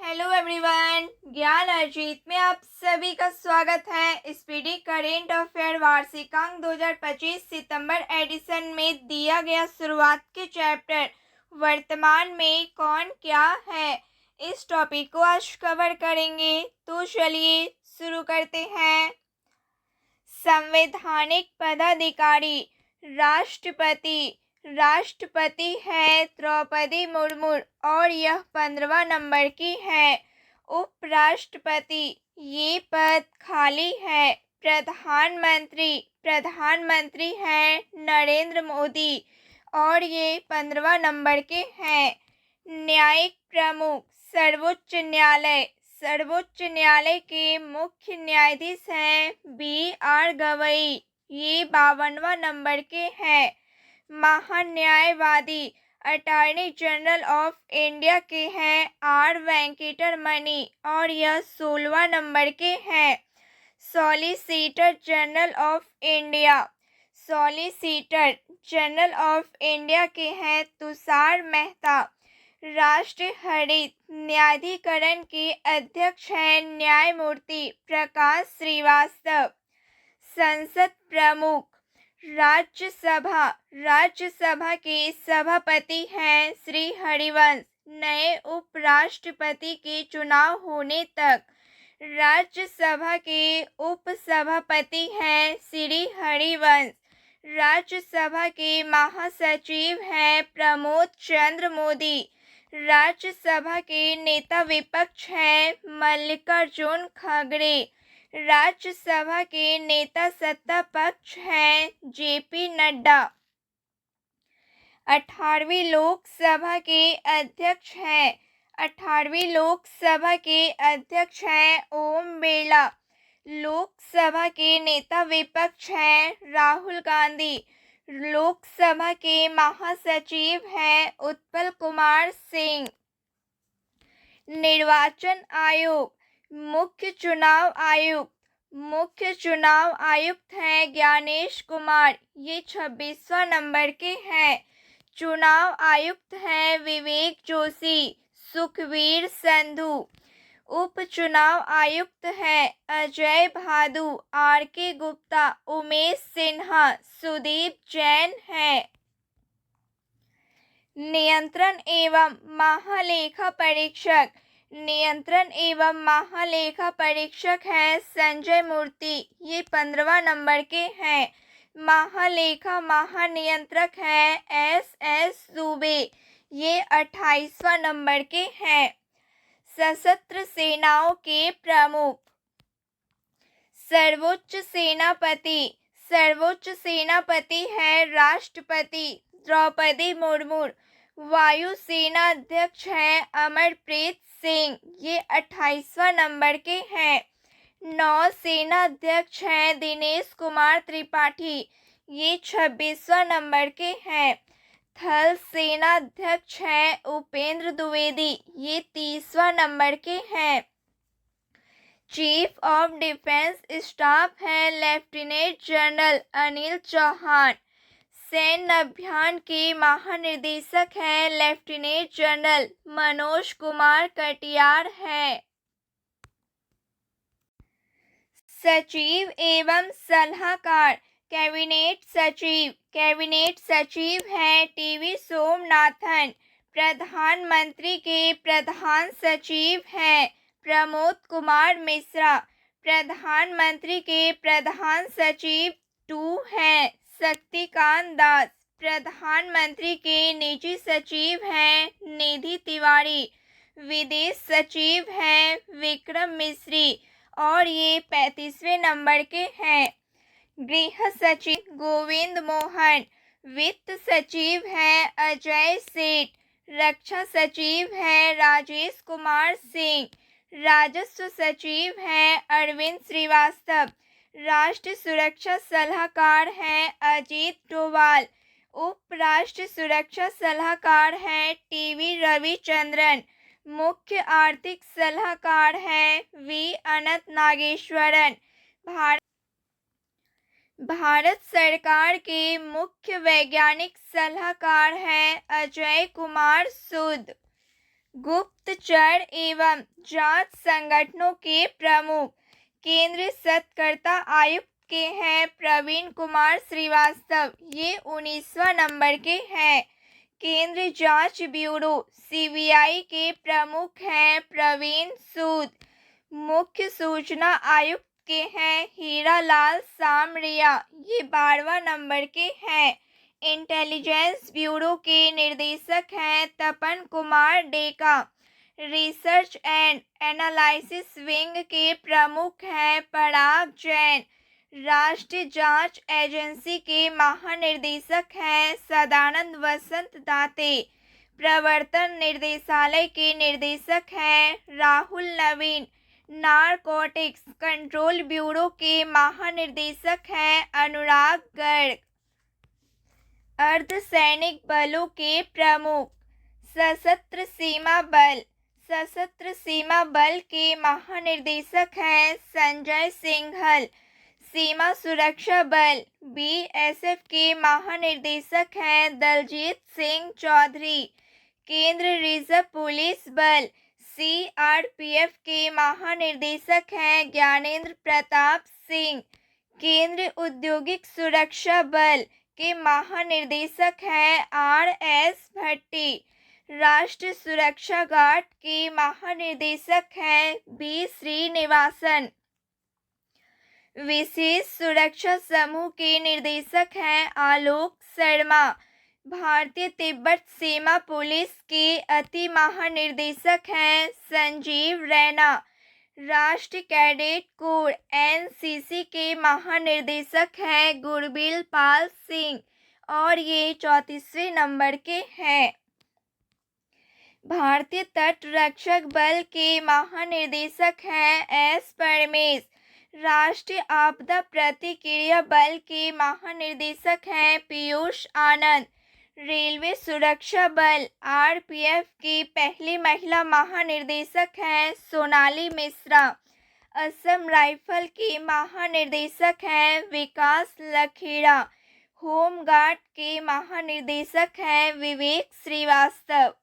Hello everyone, ज्ञान अर्जित में आप सभी का स्वागत है। स्पीडी करेंट अफेयर वार्षिकांक 2025 सितंबर एडिशन में दिया गया शुरुआत के चैप्टर वर्तमान में कौन क्या है, इस टॉपिक को आज कवर करेंगे। तो चलिए शुरू करते हैं। संवैधानिक पदाधिकारी राष्ट्रपति राष्ट्रपति है द्रौपदी मुर्मू और यह 15वां नंबर की है। उपराष्ट्रपति ये पद खाली है। प्रधानमंत्री है नरेंद्र मोदी और ये 15वां नंबर के हैं। न्यायिक प्रमुख सर्वोच्च न्यायालय के मुख्य न्यायाधीश हैं BR गवई, ये 52वां नंबर के हैं। महान्यायवादी अटॉर्नी जनरल ऑफ इंडिया के हैं R वेंकटरमणि और यह 16वां नंबर के हैं। सॉलिसिटर जनरल ऑफ इंडिया के हैं तुषार मेहता। राष्ट्रीय हरित न्यायाधिकरण के अध्यक्ष हैं न्यायमूर्ति प्रकाश श्रीवास्तव। संसद प्रमुख राज्यसभा के सभापति हैं श्री हरिवंश। नए उपराष्ट्रपति के चुनाव होने तक राज्यसभा के उपसभापति हैं श्री हरिवंश। राज्यसभा के महासचिव हैं प्रमोद चंद्र मोदी। राज्यसभा के नेता विपक्ष हैं मल्लिकार्जुन खड़गे। राज्यसभा के नेता सत्ता पक्ष हैं JP नड्डा। 18वीं लोकसभा के अध्यक्ष हैं ओम बिरला। लोकसभा के नेता विपक्ष हैं राहुल गांधी। लोकसभा के महासचिव हैं उत्पल कुमार सिंह। निर्वाचन आयोग मुख्य चुनाव आयुक्त हैं ज्ञानेश कुमार, ये 26वां नंबर के हैं। चुनाव आयुक्त हैं विवेक जोशी, सुखवीर संधू। उप चुनाव आयुक्त हैं अजय भादु, RK गुप्ता, उमेश सिन्हा, सुदीप जैन हैं। नियंत्रण एवं महालेखा परीक्षक हैं संजय मूर्ति, ये 15वां नंबर के हैं। महानियंत्रक हैं SS दुबे, ये 28वां नंबर के हैं। सशस्त्र सेनाओं के प्रमुख सर्वोच्च सेनापति है राष्ट्रपति द्रौपदी मुर्मू। वायु सेना अध्यक्ष हैं अमरप्रीत सिंह, ये 28वां नंबर के हैं। नौसेना अध्यक्ष हैं दिनेश कुमार त्रिपाठी, ये 26वां नंबर के हैं। थल सेना अध्यक्ष हैं उपेंद्र द्विवेदी, ये 30वां नंबर के हैं। चीफ ऑफ डिफेंस स्टाफ है लेफ्टिनेंट जनरल अनिल चौहान। सैन्य अभियान के महानिदेशक हैं लेफ्टिनेंट जनरल मनोज कुमार कटियार हैं। सचिव एवं सलाहकार कैबिनेट सचिव हैं TV सोमनाथन। प्रधानमंत्री के प्रधान सचिव हैं प्रमोद कुमार मिश्रा। प्रधानमंत्री के प्रधान सचिव 2 हैं शक्तिकांत दास। प्रधानमंत्री के निजी सचिव हैं निधि तिवारी। विदेश सचिव हैं विक्रम मिश्री और ये 35वें नंबर के हैं। गृह सचिव गोविंद मोहन। वित्त सचिव हैं अजय सेठ। रक्षा सचिव हैं राजेश कुमार सिंह। राजस्व सचिव हैं अरविंद श्रीवास्तव। राष्ट्रीय सुरक्षा सलाहकार हैं अजीत डोभाल। उप राष्ट्रीय सुरक्षा सलाहकार हैं TV रविचंद्रन। मुख्य आर्थिक सलाहकार हैं V अनंत नागेश्वरन। भारत सरकार के मुख्य वैज्ञानिक सलाहकार हैं अजय कुमार सूद। गुप्तचर एवं जांच संगठनों के प्रमुख। केंद्रीय सतर्कता आयुक्त के हैं प्रवीण कुमार श्रीवास्तव, ये 19वां नंबर के हैं। केंद्रीय जांच ब्यूरो सीबीआई के प्रमुख हैं प्रवीण सूद। मुख्य सूचना आयुक्त के हैं हीरालाल सामरिया, ये 12वां नंबर के हैं। इंटेलिजेंस ब्यूरो के निदेशक हैं Tapan Kumar Deka. Research and analysis wing के प्रमुख हैं पराग जैन। राष्ट्रीय जांच एजेंसी के महानिदेशक हैं सदानंद वसंत दाते। प्रवर्तन निदेशालय के निदेशक हैं राहुल नवीन। नारकोटिक्स कंट्रोल ब्यूरो के महानिदेशक हैं अनुराग गर्ग। अर्धसैनिक बलों के प्रमुख। सशस्त्र सीमा बल। सशस्त्र सीमा बल के महानिदेशक हैं संजय सिंघल। सीमा सुरक्षा बल बीएसएफ के महानिदेशक हैं दलजीत सिंह चौधरी। केंद्रीय रिजर्व पुलिस बल सीआरपीएफ के महानिदेशक हैं ज्ञानेंद्र प्रताप सिंह। केंद्रीय औद्योगिक सुरक्षा बल के महानिदेशक हैं आरएस भट्टी। राष्ट्रीय सुरक्षा गार्ड के महानिदेशक हैं बी श्रीनिवासन। विशेष सुरक्षा समूह के निर्देशक हैं आलोक शर्मा। भारतीय तिब्बत सीमा पुलिस के अति महानिदेशक हैं संजीव रैना। राष्ट्रीय कैडेट कोर एनसीसी के महानिदेशक हैं गुरबील पाल सिंह और ये 34वें नंबर के हैं। भारतीय तट रक्षक बल के महानिदेशक हैं एस परमेश। राष्ट्रीय आपदा प्रतिक्रिया बल के महानिदेशक हैं पीयूष आनंद। रेलवे सुरक्षा बल आरपीएफ की पहली महिला महानिदेशक हैं सोनाली मिश्रा। असम राइफल के महानिदेशक हैं विकास लखेड़ा। होमगार्ड के महानिदेशक हैं विवेक श्रीवास्तव।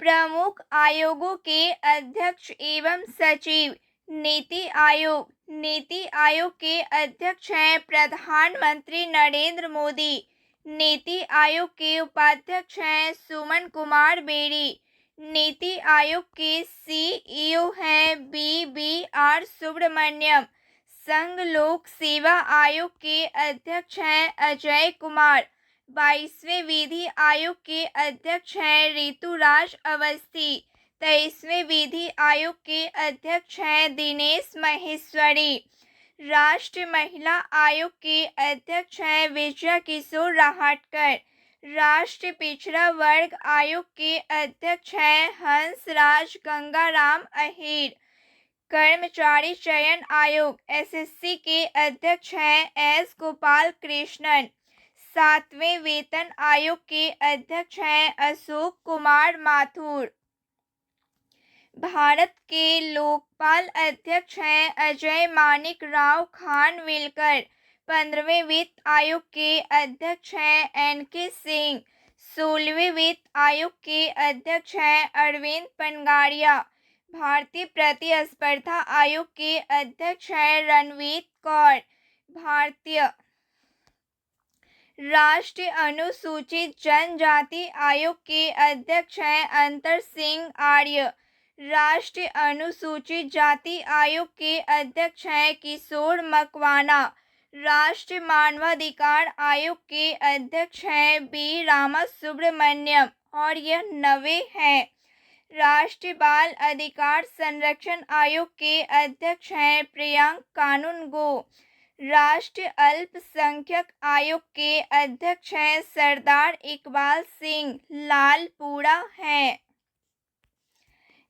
प्रमुख आयोगों के अध्यक्ष एवं सचिव। नीति आयोग। नीति आयोग के अध्यक्ष हैं प्रधानमंत्री नरेंद्र मोदी। नीति आयोग के उपाध्यक्ष हैं सुमन कुमार बेरी। नीति आयोग के सीईओ हैं बीबीआर सुब्रमण्यम। संघ लोक सेवा आयोग के अध्यक्ष हैं अजय कुमार। 22वें विधि आयोग के अध्यक्ष हैं ऋतुराज अवस्थी। 23वें विधि आयोग के अध्यक्ष हैं दिनेश महेश्वरी। राष्ट्रीय महिला आयोग के अध्यक्ष हैं विजया किशोर राहटकर। राष्ट्रीय पिछड़ा वर्ग आयोग के अध्यक्ष हैं हंसराज गंगाराम अहीर। कर्मचारी चयन आयोग एसएससी के अध्यक्ष हैं एस गोपाल कृष्णन। 7वें वेतन आयोग के अध्यक्ष हैं अशोक कुमार माथुर। भारत के लोकपाल अध्यक्ष हैं अजय मानिक राव खानविलकर। 15वें वित्त आयोग के अध्यक्ष हैं एनके सिंह। 16वें वित्त आयोग के अध्यक्ष हैं अरविंद पनगारिया। भारतीय प्रतिस्पर्धा आयोग के अध्यक्ष हैं रणवीर कौर। भारतीय राष्ट्रीय अनुसूचित जनजाति आयोग के अध्यक्ष हैं अंतर सिंह आर्य। राष्ट्रीय अनुसूचित जाति आयोग के अध्यक्ष हैं किशोर मकवाना। राष्ट्रीय मानवाधिकार आयोग के अध्यक्ष हैं बी रामा सुब्रमण्यम और यह 90 हैं। राष्ट्रीय बाल अधिकार संरक्षण आयोग के अध्यक्ष हैं प्रियंक कानूनगो। राष्ट्रीय अल्पसंख्यक आयोग के अध्यक्ष हैं सरदार इकबाल सिंह लालपुरा हैं।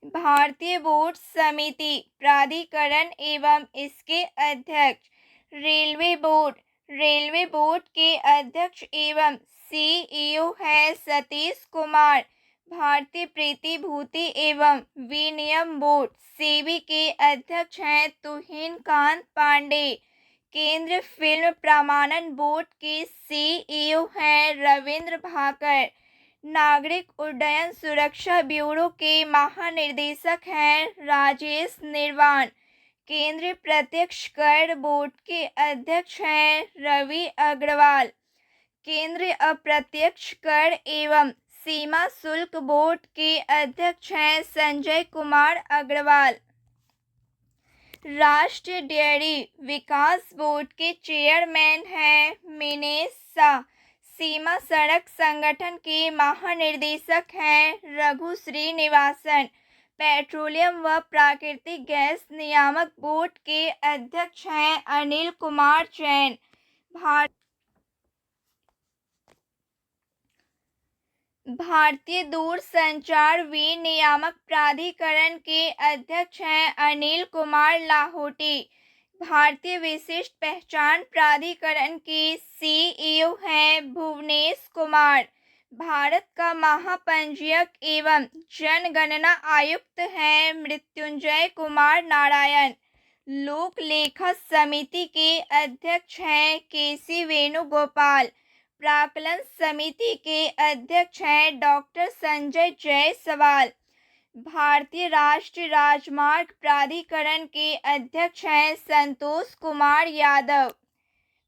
भारतीय बोर्ड समिति प्राधिकरण एवं इसके अध्यक्ष। Railway board. रेलवे बोर्ड के अध्यक्ष एवं सीईओ हैं सतीश कुमार। भारतीय प्रतिभूति एवं विनियम बोर्ड सेबी के अध्यक्ष हैं तुहिन कांत पांडे। केंद्रीय फिल्म प्रमाणन बोर्ड के सीईओ हैं रविंद्र भाकर। नागरिक उड्डयन सुरक्षा ब्यूरो के महानिदेशक हैं राजेश निर्वाण। केंद्रीय प्रत्यक्ष कर बोर्ड के अध्यक्ष हैं रवि अग्रवाल। केंद्रीय अप्रत्यक्ष कर एवं सीमा शुल्क बोर्ड के अध्यक्ष हैं संजय कुमार अग्रवाल। राष्ट्रीय डेयरी विकास बोर्ड के चेयरमैन हैं मिनेश शाह। सीमा सड़क संगठन के महानिदेशक हैं रघु श्रीनिवासन। पेट्रोलियम व प्राकृतिक गैस नियामक बोर्ड के अध्यक्ष हैं अनिल कुमार जैन। भारतीय दूरसंचार विनियामक प्राधिकरण के अध्यक्ष हैं अनिल कुमार लाहोटी। भारतीय विशिष्ट पहचान प्राधिकरण के सीईओ हैं भुवनेश कुमार। भारत का महापंजीयक एवं जनगणना आयुक्त हैं मृत्युंजय कुमार नारायण। लोक लेखा समिति के अध्यक्ष हैं केसी वेणुगोपाल। प्राक्कलन समिति के अध्यक्ष हैं डॉक्टर संजय जायसवाल। भारतीय राष्ट्रीय राजमार्ग प्राधिकरण के अध्यक्ष हैं संतोष कुमार यादव।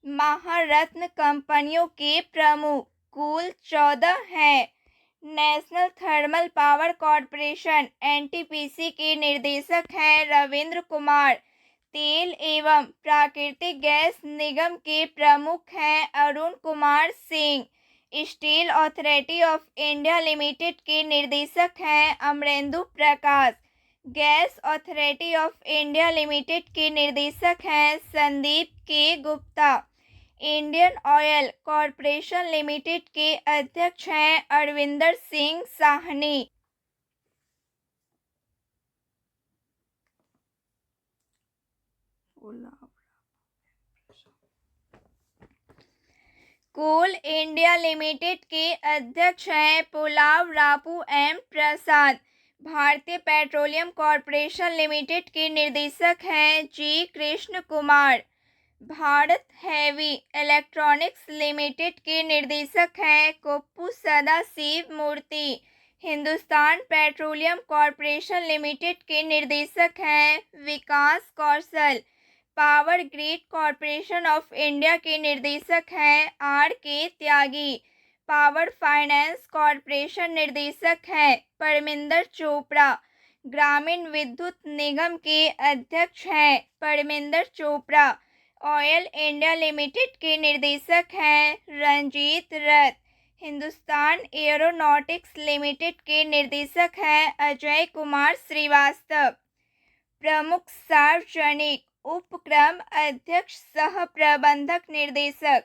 महारत्न कंपनियों के प्रमुख कुल 14 हैं। National thermal power corporation NTPC के निर्देशक हैं रविंद्र कुमार। तेल एवं प्राकृतिक गैस निगम के प्रमुख हैं Arun Kumar Singh. Steel authority of India limited के निर्देशक हैं Amrendu Prakash. Gas authority of India limited के निर्देशक हैं Sandeep K Gupta. Indian oil corporation limited के अध्यक्ष हैं Arvinder Singh Sahni. Coal India limited के अध्यक्ष हैं पुलाव रापू एम प्रसाद। भारतीय पेट्रोलियम कॉर्पोरेशन लिमिटेड के निर्देशक हैं G Krishna Kumar. Bharat heavy electronics limited के निर्देशक हैं Kuppu Sadashiva Murthy. Hindustan petroleum corporation limited के निर्देशक हैं Vikas Kaushal. Power grid corporation of India के निर्देशक हैं आर के त्यागी। पावर फाइनेंस कॉर्पोरेशन निर्देशक हैं परमिंदर चोपड़ा। ग्रामीण विद्युत निगम के अध्यक्ष हैं Parminder Chopra. Oil India limited के निर्देशक हैं रंजीत रथ। हिंदुस्तान एरोनॉटिक्स लिमिटेड के निर्देशक हैं अजय कुमार श्रीवास्तव। प्रमुख सार्वजनिक उपक्रम अध्यक्ष सह प्रबंधक निर्देशक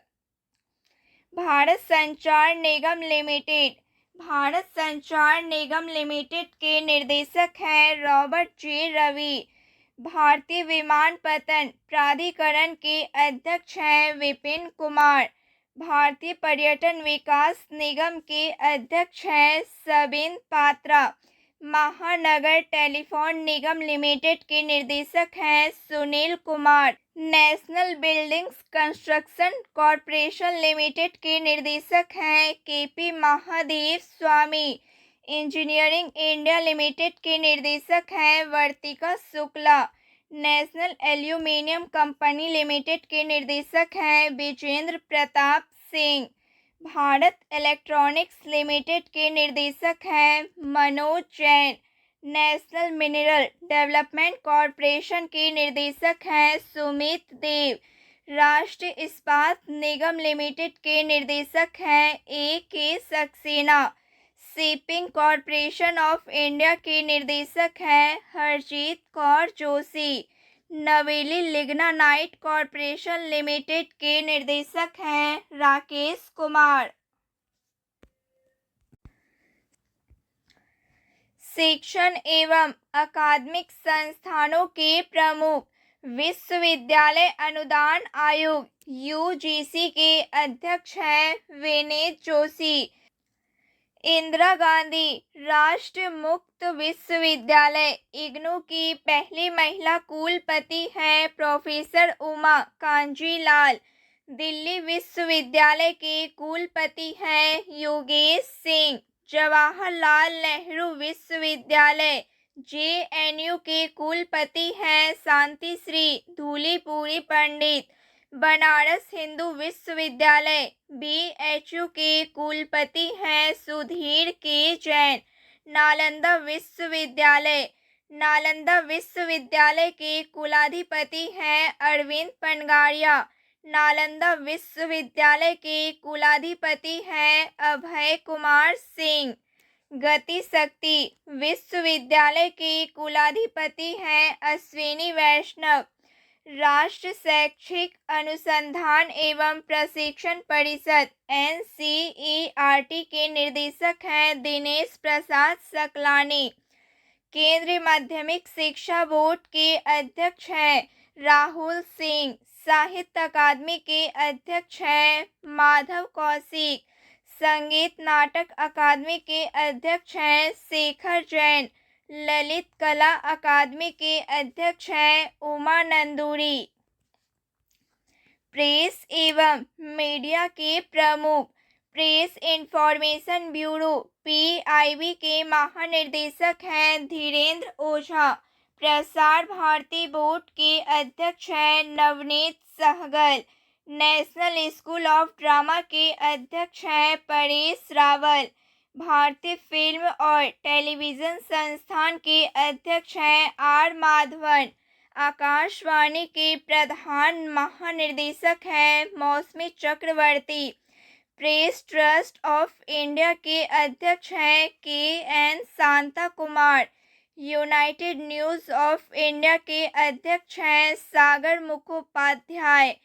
भारत संचार निगम लिमिटेड। भारत संचार निगम लिमिटेड के निर्देशक हैं रॉबर्ट जे रवि। भारतीय विमानपत्तन प्राधिकरण के अध्यक्ष हैं विपिन कुमार। भारतीय पर्यटन विकास निगम के अध्यक्ष हैं सबिन पात्रा। महानगर टेलीफोन निगम लिमिटेड के निर्देशक हैं Sunil Kumar. National buildings construction corporation limited के निर्देशक हैं KP Mahadev Swamy. Engineering India limited के निर्देशक हैं Vartika Shukla. National aluminium company limited के निर्देशक हैं विजेंद्र प्रताप सिंह। भारत इलेक्ट्रॉनिक्स लिमिटेड के निर्देशक हैं Manoj Jain. National mineral development corporation के निर्देशक हैं सुमित देव। राष्ट्रीय इस्पात निगम लिमिटेड के निर्देशक हैं ए के Saxena. Shipping corporation of India के निर्देशक हैं हरजीत कौर जोशी। नवेली लिग्नानाइट कॉर्पोरेशन लिमिटेड के निर्देशक हैं राकेश कुमार। शिक्षण एवं अकादमिक संस्थानों के प्रमुख विश्वविद्यालय अनुदान आयोग यूजीसी के अध्यक्ष हैं विनीत जोशी। इंदिरा गांधी राष्ट्रीय मुक्त विश्वविद्यालय इग्नू की पहली महिला कुलपति हैं प्रोफेसर उमा कांजीलाल। दिल्ली विश्वविद्यालय के कुलपति हैं योगेश सिंह। जवाहरलाल नेहरू विश्वविद्यालय JNU के कुलपति हैं शांति श्री धूलीपुरी पंडित। बनारस हिंदू विश्वविद्यालय BHU के कुलपति हैं सुधीर के जैन। नालंदा विश्वविद्यालय के कुलाधिपति हैं अरविंद पनगारिया। नालंदा विश्वविद्यालय के कुलाधिपति हैं अभय कुमार सिंह। गति शक्ति विश्वविद्यालय के कुलाधिपति हैं अश्विनी वैष्णव। राष्ट्रीय शैक्षिक अनुसंधान एवं प्रशिक्षण परिषद NCERT के निर्देशक हैं दिनेश प्रसाद सकलानी। केंद्रीय माध्यमिक शिक्षा बोर्ड के अध्यक्ष हैं राहुल सिंह। साहित्य अकादमी के अध्यक्ष हैं माधव कौशिक। संगीत नाटक अकादमी के अध्यक्ष हैं शेखर जैन। ललित कला अकादमी के अध्यक्ष हैं उमा नंदूरी। प्रेस एवं मीडिया के प्रमुख प्रेस इंफॉर्मेशन ब्यूरो PIB के महानिदेशक हैं धीरेन्द्र ओझा। प्रसार भारती बोर्ड के अध्यक्ष हैं Navneet Sehgal. National School of Drama के अध्यक्ष हैं परेश रावल। भारतीय फिल्म और टेलीविज़न संस्थान के अध्यक्ष हैं R माधवन। आकाशवाणी के प्रधान महानिदेशक हैं मौसमी चक्रवर्ती। प्रेस ट्रस्ट ऑफ इंडिया के अध्यक्ष हैं KN Shanta Kumar. United news of India के अध्यक्ष हैं सागर मुखोपाध्याय।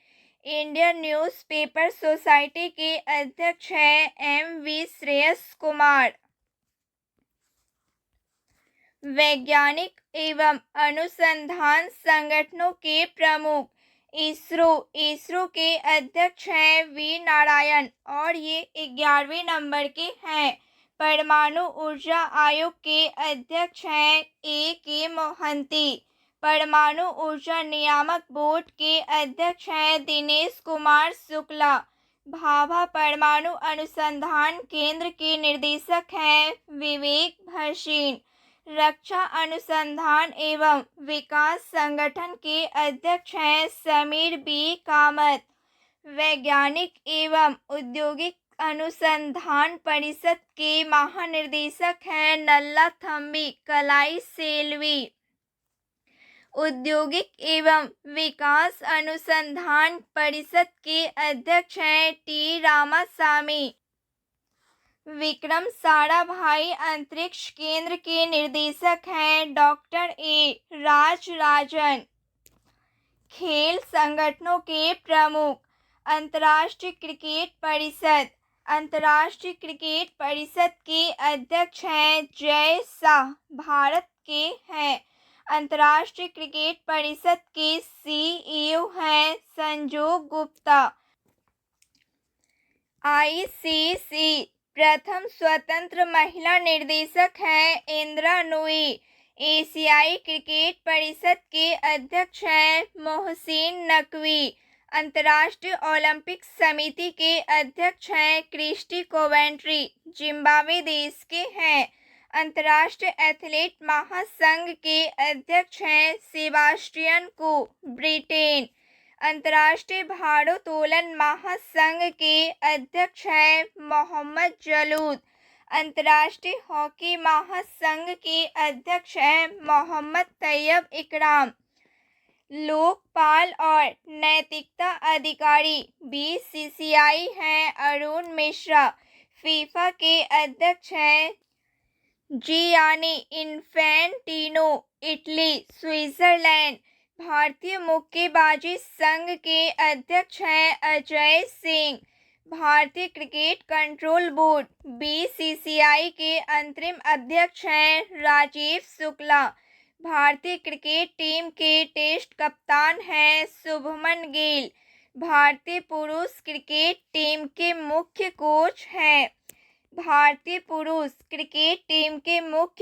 इंडियन न्यूज़पेपर सोसाइटी के अध्यक्ष हैं MV श्रेयस कुमार। वैज्ञानिक एवं अनुसंधान संगठनों के प्रमुख इसरो के अध्यक्ष हैं V नारायण और ये 11वें नंबर के हैं। परमाणु ऊर्जा आयोग के अध्यक्ष हैं AK मोहंती। परमाणु ऊर्जा नियामक बोर्ड के अध्यक्ष हैं दिनेश कुमार शुक्ला। भाभा परमाणु अनुसंधान केंद्र के निर्देशक हैं विवेक भसीन। रक्षा अनुसंधान एवं विकास संगठन के अध्यक्ष हैं समीर B कामत। वैज्ञानिक एवं औद्योगिक अनुसंधान परिषद के महानिदेशक हैं नल्ला थम्बी कलाई सेल्वी। औद्योगिक एवं विकास अनुसंधान परिषद के अध्यक्ष हैं T रामासामी। विक्रम साराभाई अंतरिक्ष केंद्र के निर्देशक हैं डॉक्टर A राजराजन। खेल संगठनों के प्रमुख अंतर्राष्ट्रीय क्रिकेट परिषद के अध्यक्ष हैं जय शाह भारत के हैं। अंतर्राष्ट्रीय क्रिकेट परिषद के CEO हैं संजोग गुप्ता। ICC प्रथम स्वतंत्र महिला निर्देशक हैं इंदिरा नूई। एशियाई क्रिकेट परिषद के अध्यक्ष हैं मोहसिन नकवी। अंतर्राष्ट्रीय ओलंपिक समिति के अध्यक्ष हैं क्रिस्टी कोवेंट्री, जिम्बाब्वे देश के हैं। अंतर्राष्ट्रीय एथलीट महासंघ के अध्यक्ष हैं सेबास्टियन को, ब्रिटेन। अंतर्राष्ट्रीय भारोत्तोलन महासंघ के अध्यक्ष हैं मोहम्मद जलूद। अंतर्राष्ट्रीय हॉकी महासंघ के अध्यक्ष हैं मोहम्मद तैयब इकराम। लोकपाल और नैतिकता अधिकारी BCCI हैं अरुण मिश्रा। फीफा के अध्यक्ष हैं जियानी इन्फेंटिनो, इटली, स्विट्जरलैंड। भारतीय मुक्केबाजी संघ के अध्यक्ष हैं अजय सिंह। भारतीय क्रिकेट कंट्रोल बोर्ड BCCI के अंतरिम अध्यक्ष हैं राजीव शुक्ला। भारतीय क्रिकेट टीम के टेस्ट कप्तान हैं शुभमन गिल। भारतीय पुरुष क्रिकेट टीम के मुख्य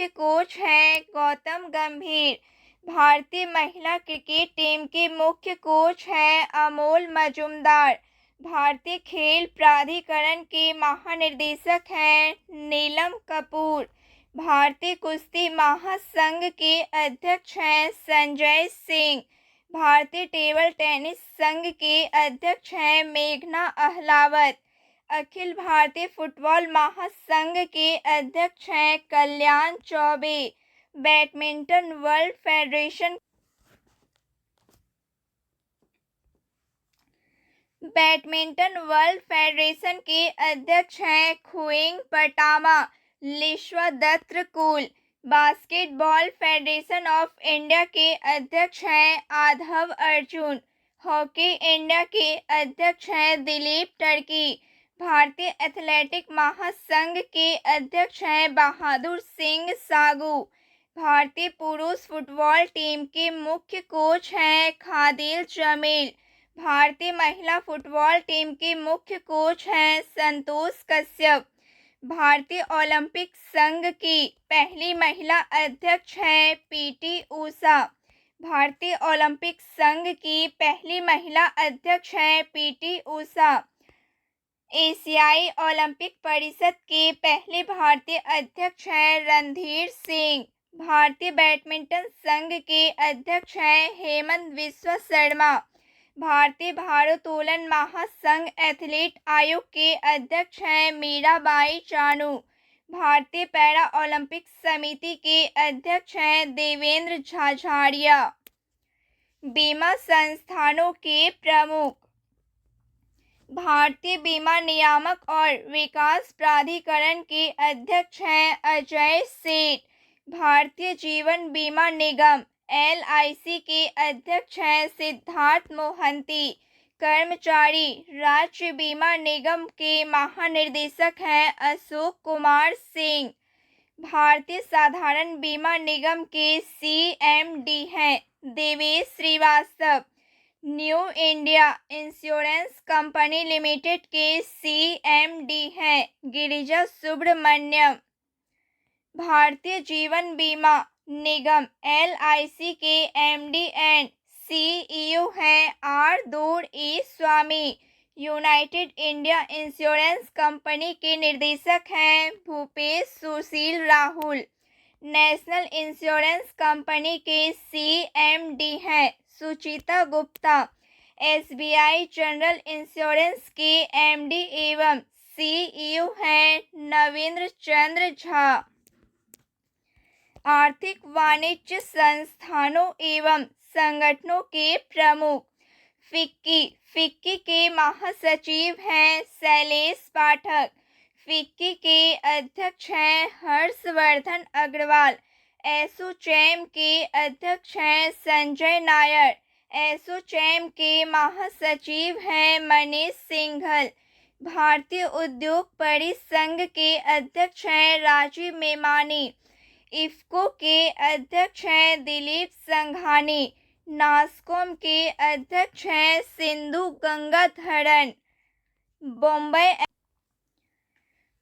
कोच हैं गौतम गंभीर। भारतीय महिला क्रिकेट टीम के मुख्य कोच हैं अमोल मजूमदार। भारतीय खेल प्राधिकरण के महानिदेशक हैं नीलम कपूर। भारतीय कुश्ती महासंघ के अध्यक्ष हैं संजय सिंह। भारतीय टेबल टेनिस संघ के अध्यक्ष हैं मेघना अहलावत। अखिल भारतीय फुटबॉल महासंघ के अध्यक्ष हैं Kalyan Chaubey. Badminton world federation के अध्यक्ष हैं Khunying Patama Leeswadtrakul. Basketball federation of India के अध्यक्ष हैं आधव अर्जुन। हॉकी इंडिया के अध्यक्ष हैं दिलीप टर्की। भारतीय एथलेटिक महासंघ के अध्यक्ष हैं बहादुर सिंह सागू। भारतीय पुरुष फुटबॉल टीम के मुख्य कोच हैं खादिल जमील। भारतीय महिला फुटबॉल टीम के मुख्य कोच हैं संतोष कश्यप। भारतीय ओलंपिक संघ की पहली महिला अध्यक्ष हैं पीटी उषा। भारतीय ओलंपिक संघ की पहली महिला अध्यक्ष हैं पीटी उषा। एशियाई ओलंपिक परिषद के पहले भारतीय अध्यक्ष हैं रणधीर सिंह। भारतीय बैडमिंटन संघ के अध्यक्ष हैं हेमंत विश्व शर्मा। भारतीय भारोत्तोलन महासंघ एथलीट आयोग के अध्यक्ष हैं मीराबाई चानू। भारतीय पैरा ओलंपिक समिति के अध्यक्ष हैं देवेंद्र झाझाड़िया। बीमा संस्थानों के प्रमुख। भारतीय बीमा नियामक और विकास प्राधिकरण के अध्यक्ष हैं अजय सेठ। भारतीय जीवन बीमा निगम LIC के अध्यक्ष हैं सिद्धार्थ मोहंती। कर्मचारी राज्य बीमा निगम के महानिदेशक हैं अशोक कुमार सिंह। भारतीय साधारण बीमा निगम के CMD हैं Devesh Srivastava. New India Insurance Company limited के CMD हैं गिरिजा सुब्रमण्यम। भारतीय जीवन बीमा निगम LIC के MD एंड CEO हैं R. Swami. United India Insurance Company के निर्देशक हैं Bhupesh Sushil Rahul. National Insurance Company के CMD हैं Suchita Gupta. SBI General Insurance के MD एवं CEO हैं नवीन्द्र चंद्र झा। आर्थिक वाणिज्य संस्थानों एवं संगठनों के प्रमुख। फिक्की के महासचिव हैं शैलेश पाठक। फिक्की के अध्यक्ष हैं हर्षवर्धन अग्रवाल। एसोचैम के अध्यक्ष हैं संजय नायर। एसोचैम के महासचिव हैं मनीष सिंघल। भारतीय उद्योग परिसंघ के अध्यक्ष हैं राजीव मेमानी। इफ्को के अध्यक्ष हैं दिलीप संघानी। नास्कॉम के अध्यक्ष हैं सिंधु गंगाधरन।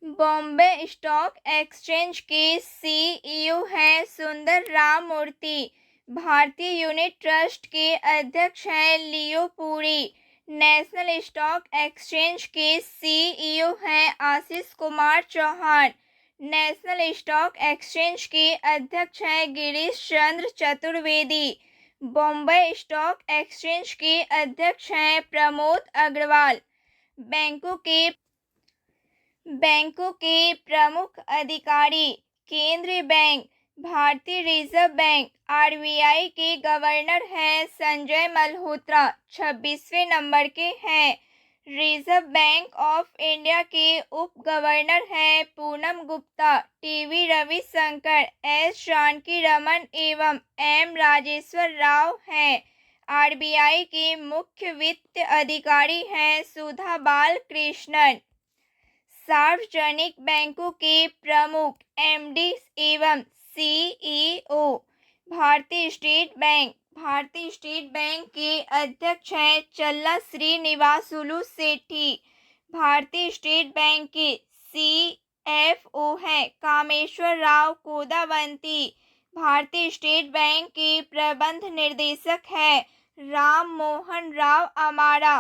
बॉम्बे स्टॉक एक्सचेंज के CEO हैं सुंदर राम मूर्ति। भारतीय यूनिट ट्रस्ट के अध्यक्ष हैं Leo Puri. National stock exchange के CEO हैं Ashish Kumar Chauhan. National stock exchange के अध्यक्ष हैं गिरीश चंद्र चतुर्वेदी। बॉम्बे स्टॉक एक्सचेंज के अध्यक्ष हैं प्रमोद अग्रवाल। बैंकों के प्रमुख अधिकारी। केंद्रीय बैंक भारतीय रिजर्व बैंक RBI के गवर्नर हैं संजय मल्होत्रा 26वें नंबर के हैं। रिजर्व बैंक ऑफ इंडिया के उप गवर्नर हैं पूनम गुप्ता, TV रविशंकर, S जानकी रमन एवं M राजेश्वर राव हैं। RBI के मुख्य वित्त अधिकारी हैं सुधा बालकृष्णन। सार्वजनिक बैंकों के प्रमुख MD एवं CEO। भारतीय स्टेट बैंक के अध्यक्ष हैं चल्ला श्रीनिवासुलु सेठी। भारतीय स्टेट बैंक के CFO हैं कामेश्वर राव कोदावंती। भारतीय स्टेट बैंक के प्रबंध निर्देशक हैं राम मोहन राव अमारा।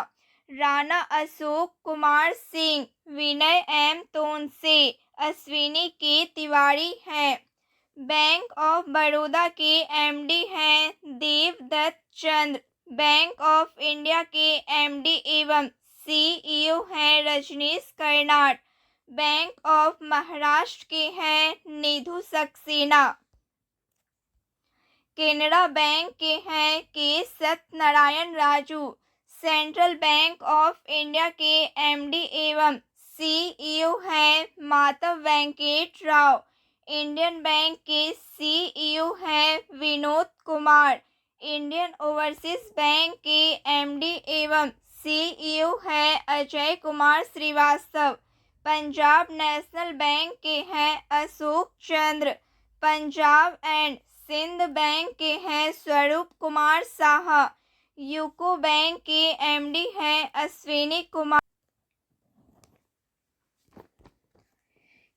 राणा अशोक कुमार सिंह, विनय एम तोनसे, अश्विनी के तिवारी हैं। बैंक ऑफ बड़ौदा के एमडी हैं देवदत्त चंद्र। बैंक ऑफ इंडिया के एमडी एवं सीईओ हैं रजनीश कर्नाड। बैंक ऑफ महाराष्ट्र के हैं निधु सक्सेना। केनरा बैंक के हैं के Satyanarayan Raju. Central bank of India के एमडी एवं सीईओ हैं माधव वेंकट राव। इंडियन बैंक के सीईओ हैं Vinod Kumar. Indian overseas bank के एमडी एवं सीईओ हैं अजय कुमार श्रीवास्तव। पंजाब नेशनल बैंक के हैं अशोक चंद्र। पंजाब एंड सिंध बैंक के हैं स्वरूप कुमार साहा। यूको बैंक के एमडी हैं Ashwini Kumar.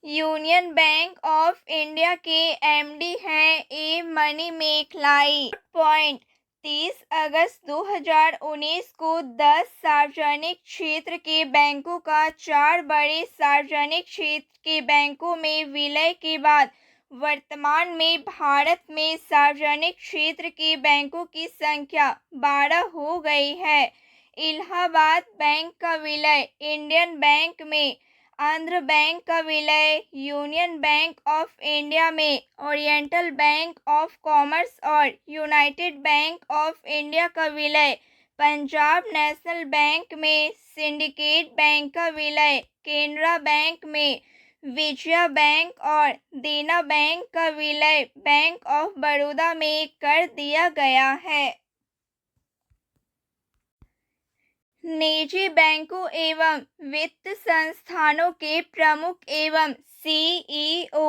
Union bank of India के एमडी हैं ए मनी मेखलाई। पॉइंट 30 अगस्त 2019 को 10 सार्वजनिक क्षेत्र के बैंकों का 4 बड़े सार्वजनिक क्षेत्र के बैंकों में विलय के बाद वर्तमान में भारत में सार्वजनिक क्षेत्र के बैंकों की संख्या 12 हो गई है। इलाहाबाद बैंक का विलय इंडियन बैंक में, आंध्र बैंक का विलय यूनियन बैंक ऑफ इंडिया में, ओरिएंटल बैंक ऑफ कॉमर्स और यूनाइटेड बैंक ऑफ इंडिया का विलय पंजाब नेशनल बैंक में, सिंडिकेट बैंक का विलय केनरा बैंक में, विजया बैंक और देना बैंक का विलय बैंक ऑफ बड़ौदा में कर दिया गया है। निजी बैंकों एवं वित्त संस्थानों के प्रमुख एवं सीईओ।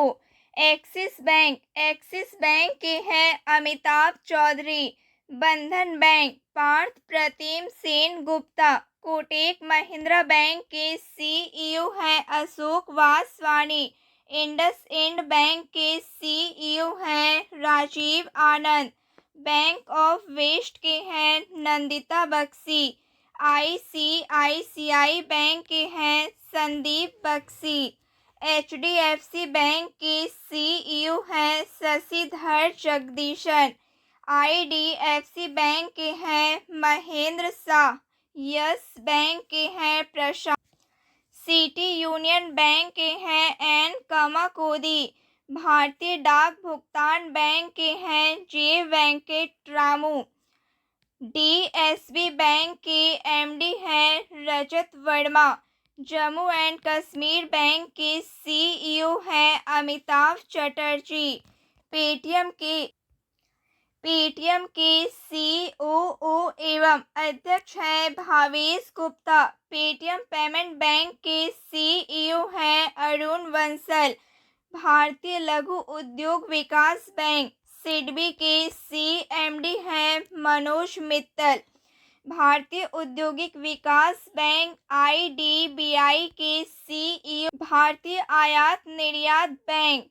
एक्सिस बैंक के हैं अमिताभ चौधरी। बंधन बैंक पार्थ प्रतिम सेन गुप्ता। कोटक महिंद्रा बैंक के सीईओ हैं अशोक वासवानी। इंडसइंड बैंक के सीईओ हैं राजीव आनंद। बैंक ऑफ वेस्ट के हैं नंदिता बख्शी। आईसीआईसीआई बैंक के हैं संदीप बख्शी। एचडीएफसी बैंक के सीईओ हैं शशिधर जगदीशन। आईडीएफसी बैंक के हैं महेंद्र शाह। यस बैंक के हैं प्रशांत। सिटी यूनियन बैंक के हैं एन कमाकोदी। भारतीय डाक भुगतान बैंक के हैं जे वेंकट रामू। डीएसबी बैंक के एमडी हैं रजत वर्मा। जम्मू एंड कश्मीर बैंक के सीईओ हैं अमिताभ चटर्जी। पेटीएम के सीओओ एवं अध्यक्ष हैं Bhavesh Gupta. Paytm payment bank के सीईओ हैं अरुण बंसल। भारतीय लघु उद्योग विकास बैंक सिडबी के सीएमडी हैं मनोज मित्तल। भारतीय औद्योगिक विकास बैंक आईडीबीआई के सीईओ। भारतीय आयात निर्यात बैंक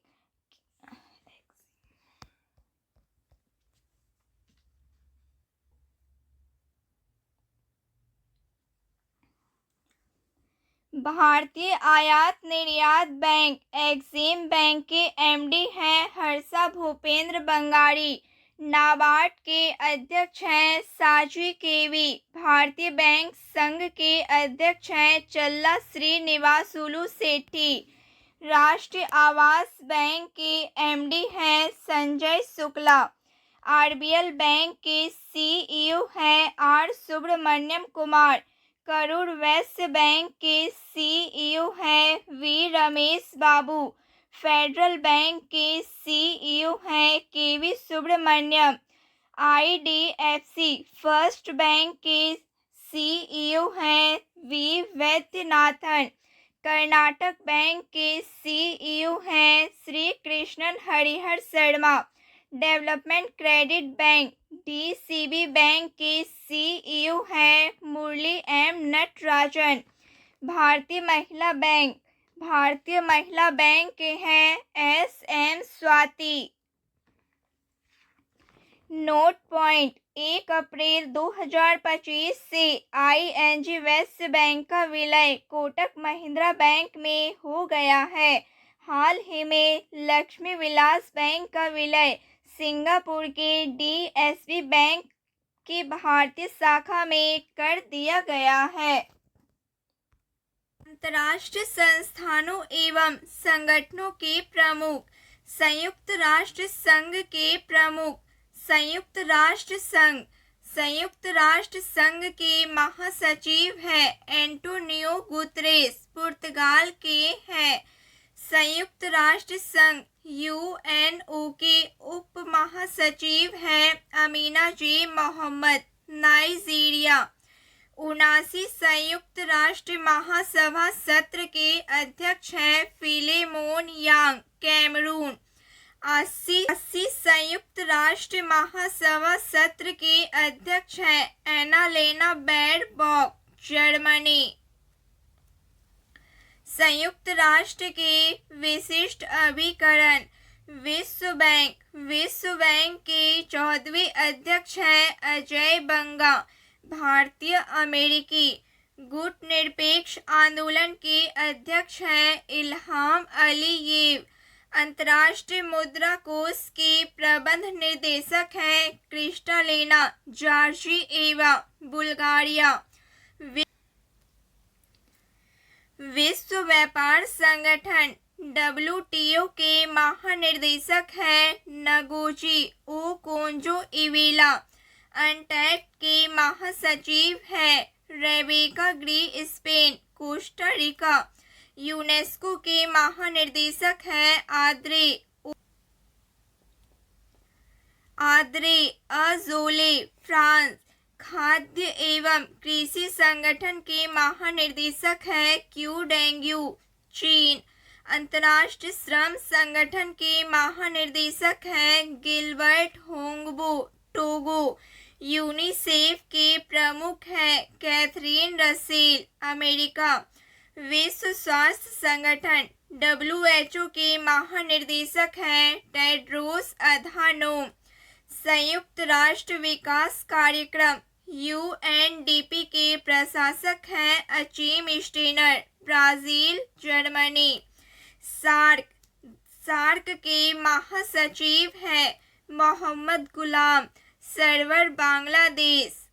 भारतीय आयात निर्यात बैंक एक्सिम बैंक के एमडी हैं हर्षा भूपेंद्र बंगारी। नाबार्ड के अध्यक्ष हैं साजी केवी। भारतीय बैंक संघ के अध्यक्ष हैं चल्ला श्रीनिवासुलु सेठी। राष्ट्रीय आवास बैंक के एमडी हैं संजय शुक्ला। आरबीएल बैंक के सीईओ हैं आर सुब्रमण्यम कुमार। करूर वैश्य बैंक के सीईओ हैं V Ramesh Babu. Federal Bank के सीईओ हैं KV Subramanyam. IDFC First Bank के सीईओ हैं वी वैद्यनाथन। कर्नाटक बैंक के सीईओ हैं Shri Krishnan Harihar Sharma. Development Credit Bank DCB Bank के सीईओ हैं मुरली एम नटराजन। भारतीय महिला बैंक के हैं SM Swati. Note point 1 April 2025 से ING वेस्ट बैंक का विलय कोटक महिंद्रा बैंक में हो गया है। हाल ही में लक्ष्मी विलास बैंक का विलय सिंगापुर के DSB बैंक की भारतीय शाखा में कर दिया गया है। अंतर्राष्ट्रीय संस्थानों एवं संगठनों के प्रमुख। संयुक्त राष्ट्र संघ के प्रमुख। संयुक्त राष्ट्र संघ। संयुक्त राष्ट्र संघ के महासचिव है एंटोनियो गुतरेस, पुर्तगाल के हैं। संयुक्त राष्ट्र संघ UNO के उप महासचिव हैं अमीना जे मोहम्मद, नाइजीरिया। 79 संयुक्त राष्ट्र महासभा सत्र के अध्यक्ष हैं फिलेमोन यांग, कैमरून। 80 संयुक्त राष्ट्र महासभा सत्र के अध्यक्ष हैं एनालेना बैरबॉक, जर्मनी। संयुक्त राष्ट्र के विशिष्ट अभिकरण। विश्व बैंक। विश्व बैंक के 14वें अध्यक्ष हैं अजय बंगा, भारतीय अमेरिकी। गुट निरपेक्ष आंदोलन के अध्यक्ष हैं इल्हाम अलीयेव। अंतर्राष्ट्रीय मुद्रा कोष के प्रबंध निर्देशक हैं क्रिस्टालिना जॉर्जिएवा, बुल्गारिया। विश्व व्यापार संगठन WTO के महानिदेशक हैं नगोजी ओकोंजो-इवेला। अनटैक्ट के महासचिव हैं रेबेका ग्री, स्पेन, कोस्टा रिका। यूनेस्को के महानिदेशक हैं आद्रे अजोले, फ्रांस। खाद्य एवं कृषि संगठन के महानिदेशक हैं क्यू डेंग्यू, चीन। अंतर्राष्ट्रीय श्रम संगठन के महानिदेशक हैं गिलबर्ट होंगबो, टोगो। यूनिसेफ के प्रमुख हैं कैथरीन रसेल, अमेरिका। विश्व स्वास्थ्य संगठन WHO के महानिदेशक हैं टेड्रोस अधानोम। संयुक्त राष्ट्र विकास कार्यक्रम UNDP के प्रशासक हैं Achim Steiner, Brazil, Germany. SAARC के महासचिव हैं मोहम्मद गुलाम सरवर, बांग्लादेश।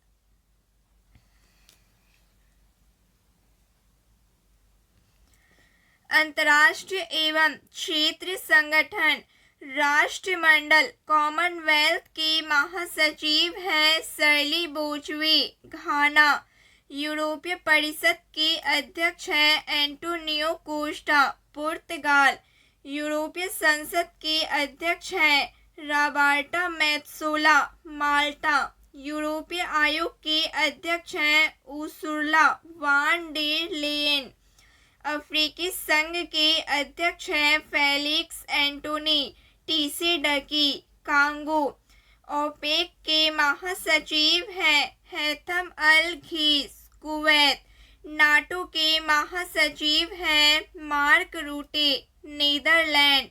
अंतर्राष्ट्रीय एवं क्षेत्रीय संगठन राष्ट्रमंडल कॉमनवेल्थ के महासचिव हैं शर्ली बोजवे, घाना। यूरोपीय परिषद के अध्यक्ष हैं एंटोनियो कोस्टा, पुर्तगाल। यूरोपीय संसद के अध्यक्ष हैं रॉबर्टा मेत्सोला, माल्टा। यूरोपीय आयोग के अध्यक्ष हैं उर्सुला वान डेर लेयन। अफ्रीकी संघ के अध्यक्ष हैं फेलिक्स एंटोनी टीसेडकी, कांगो। ओपेक के महासचिव हैं हैथम अल घीस, कुवैत। नाटो के महासचिव हैं मार्क रूटे, नीदरलैंड।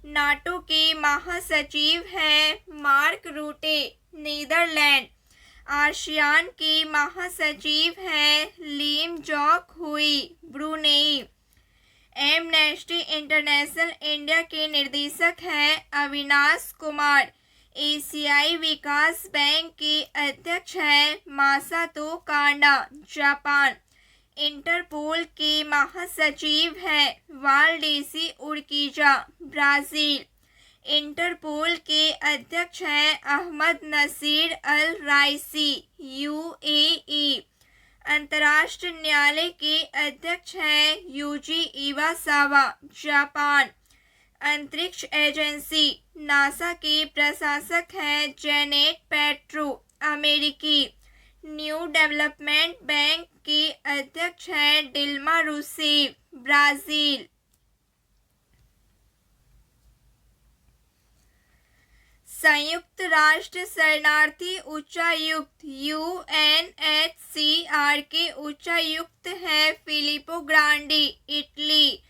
नाटो के महासचिव हैं मार्क रूटे, नीदरलैंड। आसियान के महासचिव हैं लीम जॉक हुई, ब्रुनेई। एमनेस्टी इंटरनेशनल इंडिया के निर्देशक हैं अविनाश कुमार। एशियाई विकास बैंक के अध्यक्ष हैं मासातो कांडा, जापान। इंटरपोल के महासचिव हैं वालडेसी उर्किजा, ब्राजील। इंटरपोल के अध्यक्ष हैं अहमद नसीर अल राइसी, UAE। अंतर्राष्ट्रीय न्यायालय के अध्यक्ष हैं यूजी इवासावा, जापान। अंतरिक्ष एजेंसी नासा के प्रशासक हैं जेनेट पेट्रो, अमेरिकी। न्यू डेवलपमेंट बैंक के अध्यक्ष हैं डिल्मा रूसेफ, ब्राजील। संयुक्त राष्ट्र शरणार्थी उच्चायुक्त UNHCR के उच्चायुक्त हैं फिलिपो ग्रांडी, इटली।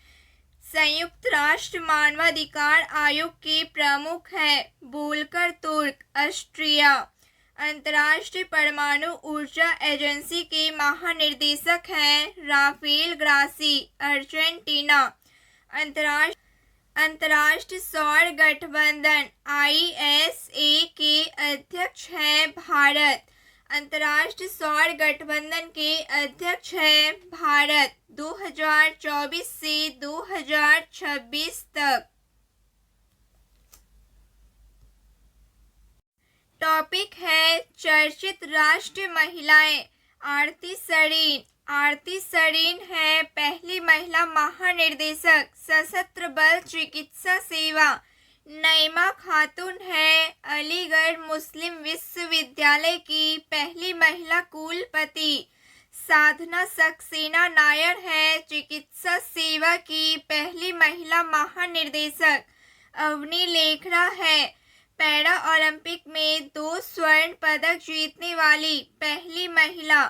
संयुक्त राष्ट्र मानवाधिकार आयोग की प्रमुख है वोल्कर तुर्क, ऑस्ट्रिया। अंतर्राष्ट्रीय परमाणु ऊर्जा एजेंसी के महानिदेशक हैं राफेल ग्रासी, अर्जेंटीना। अंतर्राष्ट्रीय सौर गठबंधन ISA के अध्यक्ष हैं भारत। अंतर्राष्ट्रीय सौर गठबंधन के अध्यक्ष हैं भारत 2024 से 2026 तक। टॉपिक है चर्चित राष्ट्रीय महिलाएं। आरती सरीन। आरती सरीन है पहली महिला महानिदेशक सशस्त्र बल चिकित्सा सेवा। नईमा खातून है अलीगढ़ मुस्लिम विश्वविद्यालय की पहली महिला कुलपति। साधना सक्सेना नायर है चिकित्सा सेवा की पहली महिला महानिदेशक। अवनी लेखरा है पैरा ओलंपिक में 2 स्वर्ण पदक जीतने वाली पहली महिला।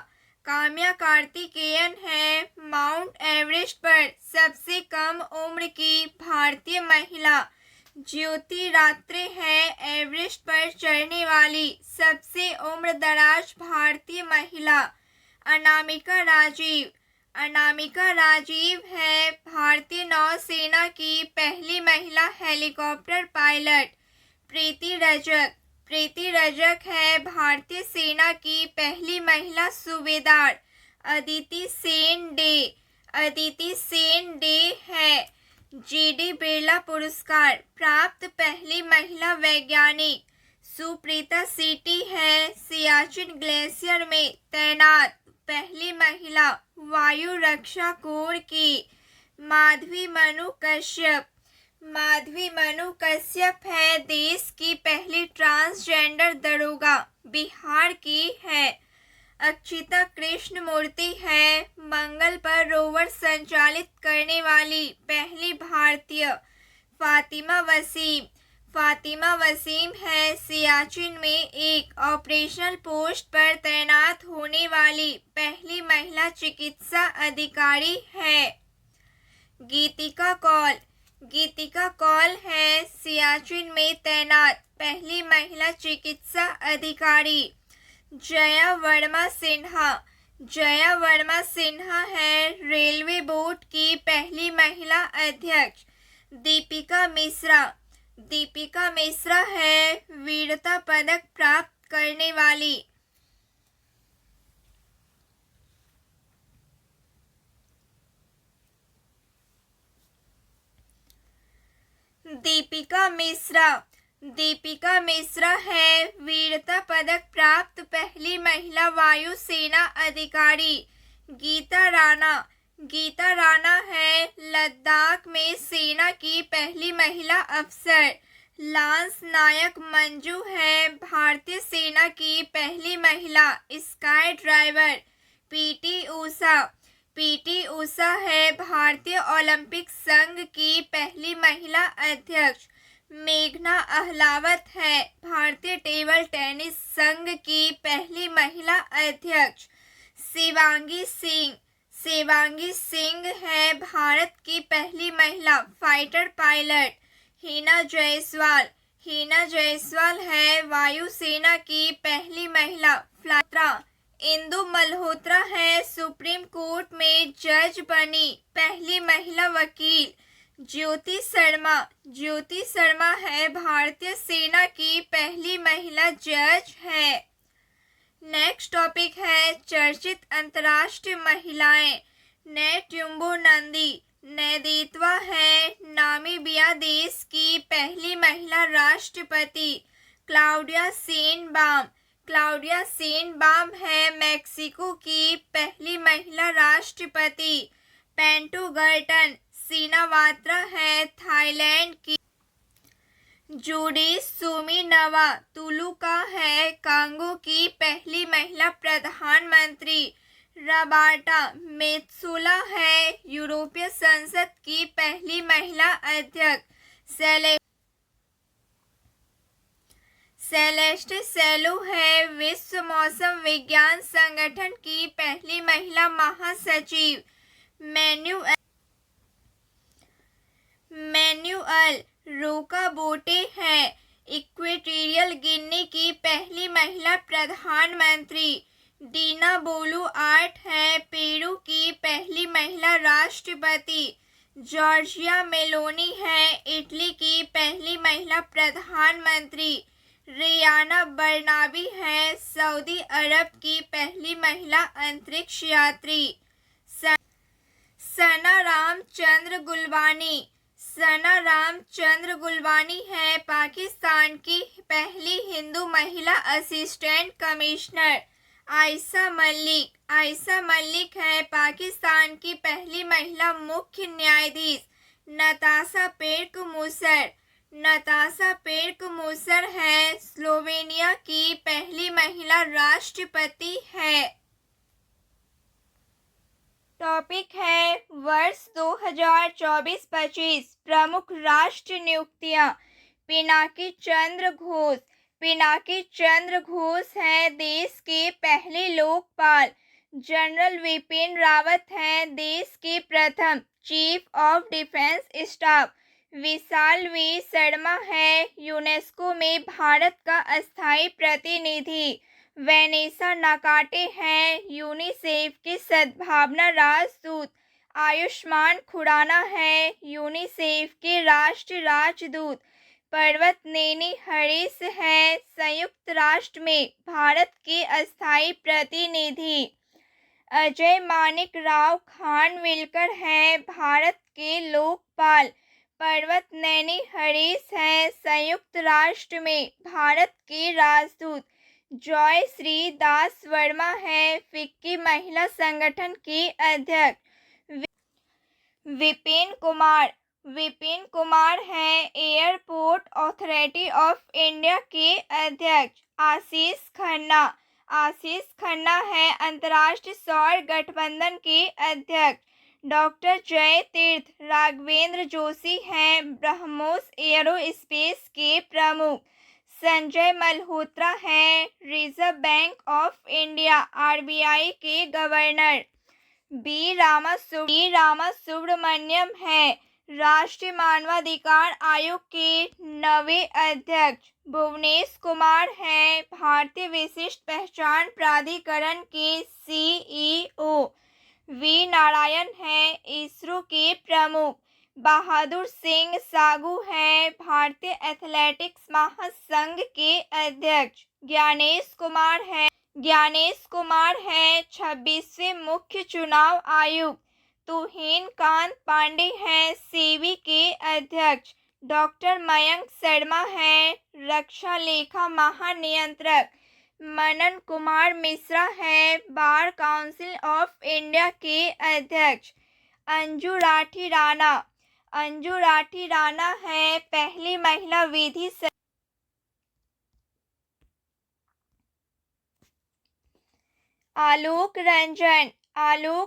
काम्या कार्तिकेयन है माउंट एवरेस्ट पर सबसे कम उम्र की भारतीय महिला। ज्योति रात्रे है एवरेस्ट पर चढ़ने वाली सबसे उम्रदराज भारतीय महिला। अनामिका राजीव। अनामिका राजीव है भारतीय नौसेना की पहली महिला हेलीकॉप्टर पायलट। प्रीति रजक। प्रीति रजक है भारतीय सेना की पहली महिला सूबेदार। अदिति सेन डे। अदिति सेन डे है GD बिरला पुरस्कार प्राप्त पहली महिला वैज्ञानिक। सुप्रीता सीटी है सियाचिन ग्लेशियर में तैनात पहली महिला वायु रक्षा कोर की। माधवी मनु कश्यप। माधवी मनु कश्यप है देश की पहली ट्रांसजेंडर दरोगा, बिहार की है। अक्षिता कृष्णमूर्ति है मंगल पर रोवर संचालित करने वाली पहली भारतीय। फातिमा वसीम। फातिमा वसीम है सियाचिन में एक ऑपरेशनल पोस्ट पर तैनात होने वाली पहली महिला चिकित्सा अधिकारी है। गीतिका कौल। गीतिका कौल है सियाचिन में तैनात पहली महिला चिकित्सा अधिकारी। जया वर्मा सिन्हा। जया वर्मा सिन्हा है रेलवे बोर्ड की पहली महिला अध्यक्ष। दीपिका मिश्रा। दीपिका मिश्रा है वीरता पदक प्राप्त करने वाली। दीपिका मिश्रा। दीपिका मिश्रा है वीरता पदक प्राप्त पहली महिला वायुसेना अधिकारी। गीता राणा। गीता राणा है लद्दाख में सेना की पहली महिला अफसर। लांस नायक मंजू है भारतीय सेना की पहली महिला sky driver. PT Usha. PT Usha है भारतीय ओलंपिक संघ की पहली महिला अध्यक्ष। मेघना अहलावत है भारतीय टेबल टेनिस संघ की पहली महिला अध्यक्ष। शिवांगी सिंह। शिवांगी सिंह है भारत की पहली महिला फाइटर पायलट। हिना जायसवाल। हिना जायसवाल है वायुसेना की पहली महिला फ्लाइटर। इंदु मल्होत्रा है सुप्रीम कोर्ट में जज बनी पहली महिला वकील। ज्योति शर्मा। ज्योति शर्मा है भारतीय सेना की पहली महिला जज है। नेक्स्ट टॉपिक है चर्चित अंतर्राष्ट्रीय महिलाएं। नेतुम्बो नंदी। नेदीतवा है नामीबिया देश की पहली महिला राष्ट्रपति। Claudia Sheinbaum. क्लाउडिया शेनबाम है मैक्सिको की पहली महिला राष्ट्रपति। पेंटू गर्टन सीनावात्रा है थाईलैंड की। जूडी सुमीनवा तुलुका है कांगो की पहली महिला प्रधानमंत्री। रबार्टा मेत्सोला है यूरोपीय संसद की पहली महिला अध्यक्ष। सेलेस्ट सेलू है विश्व मौसम विज्ञान संगठन की पहली महिला महासचिव। मैन्युअल रोकाबोटे हैं इक्वेटोरियल गिनी की पहली महिला प्रधानमंत्री। डीना बोलुआर्ट है पेरू की पहली महिला राष्ट्रपति। जॉर्जिया मेलोनी है इटली की पहली महिला प्रधानमंत्री। रियाना बर्नाबी है सऊदी अरब की पहली महिला अंतरिक्ष यात्री। सना रामचंद्र गुलवानी। सना रामचंद्र गुलवानी है पाकिस्तान की पहली हिंदू महिला असिस्टेंट कमिश्नर। आयशा मलिक है पाकिस्तान की पहली महिला मुख्य न्यायाधीश। नताशा पेर्क मूसर है स्लोवेनिया की पहली महिला राष्ट्रपति है। टॉपिक है वर्ष 2024-25 प्रमुख राष्ट्र नियुक्तियां। पिनाकी चंद्र घोष हैं देश के पहले लोकपाल। जनरल विपिन रावत हैं देश के प्रथम chief of defence staff. Vishal V Sharma है यूनेस्को में भारत का अस्थायी प्रतिनिधि। वैनेसा नाकाटे हैं यूनिसेफ के सद्भावना राजदूत। आयुष्मान खुराना है यूनिसेफ के राष्ट्रीय राजदूत। पर्वतनेनी हरीश है संयुक्त राष्ट्र में भारत के अस्थायी प्रतिनिधि। अजय मानिक राव खानविलकर हैं भारत के लोकपाल। पर्वतनेनी हरीश है संयुक्त राष्ट्र में भारत के राजदूत। जॉय श्री दास वर्मा है फिक्की महिला संगठन की अध्यक्ष। विपिन कुमार हैं एयरपोर्ट अथॉरिटी ऑफ इंडिया के अध्यक्ष। आशीष खन्ना है अंतर्राष्ट्रीय सौर गठबंधन के अध्यक्ष। डॉक्टर जय तीर्थ राघवेंद्र जोशी हैं ब्रह्मोस एरोस्पेस के प्रमुख। संजय मल्होत्रा हैं reserve bank of India RBI के गवर्नर। बी रामासुब्रमण्यम हैं राष्ट्रीय मानवाधिकार आयोग के नवे अध्यक्ष। भुवनेश कुमार हैं भारतीय विशिष्ट पहचान प्राधिकरण के सीईओ। वी नारायण हैं इसरो के प्रमुख। बहादुर सिंह सागू हैं भारतीय एथलेटिक्स महासंघ के अध्यक्ष। ज्ञानेश कुमार हैं 26वें मुख्य चुनाव आयुक्त। तुहिन कांत पांडे हैं सेबी के अध्यक्ष। डॉक्टर मयंक शर्मा हैं रक्षा लेखा महानियंत्रक। मनन कुमार मिश्रा हैं बार काउंसिल ऑफ इंडिया के अध्यक्ष। अंजू राठी राणा है पहली महिला विधि। आलोक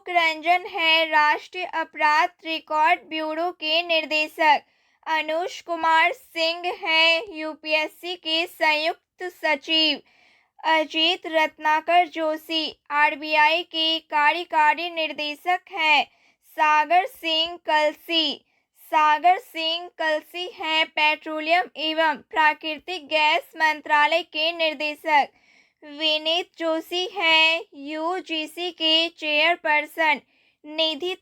रंजन है राष्ट्रीय अपराध रिकॉर्ड ब्यूरो के निदेशक। अनुज कुमार सिंह हैं यूपीएससी के संयुक्त सचिव। अजीत रत्नाकर जोशी आरबीआई के कार्यकारी निदेशक हैं। सागर सिंह कलसी हैं पेट्रोलियम एवं प्राकृतिक गैस मंत्रालय के निदेशक। विनीत जोशी हैं यूजीसी के चेयरपर्सन। निधि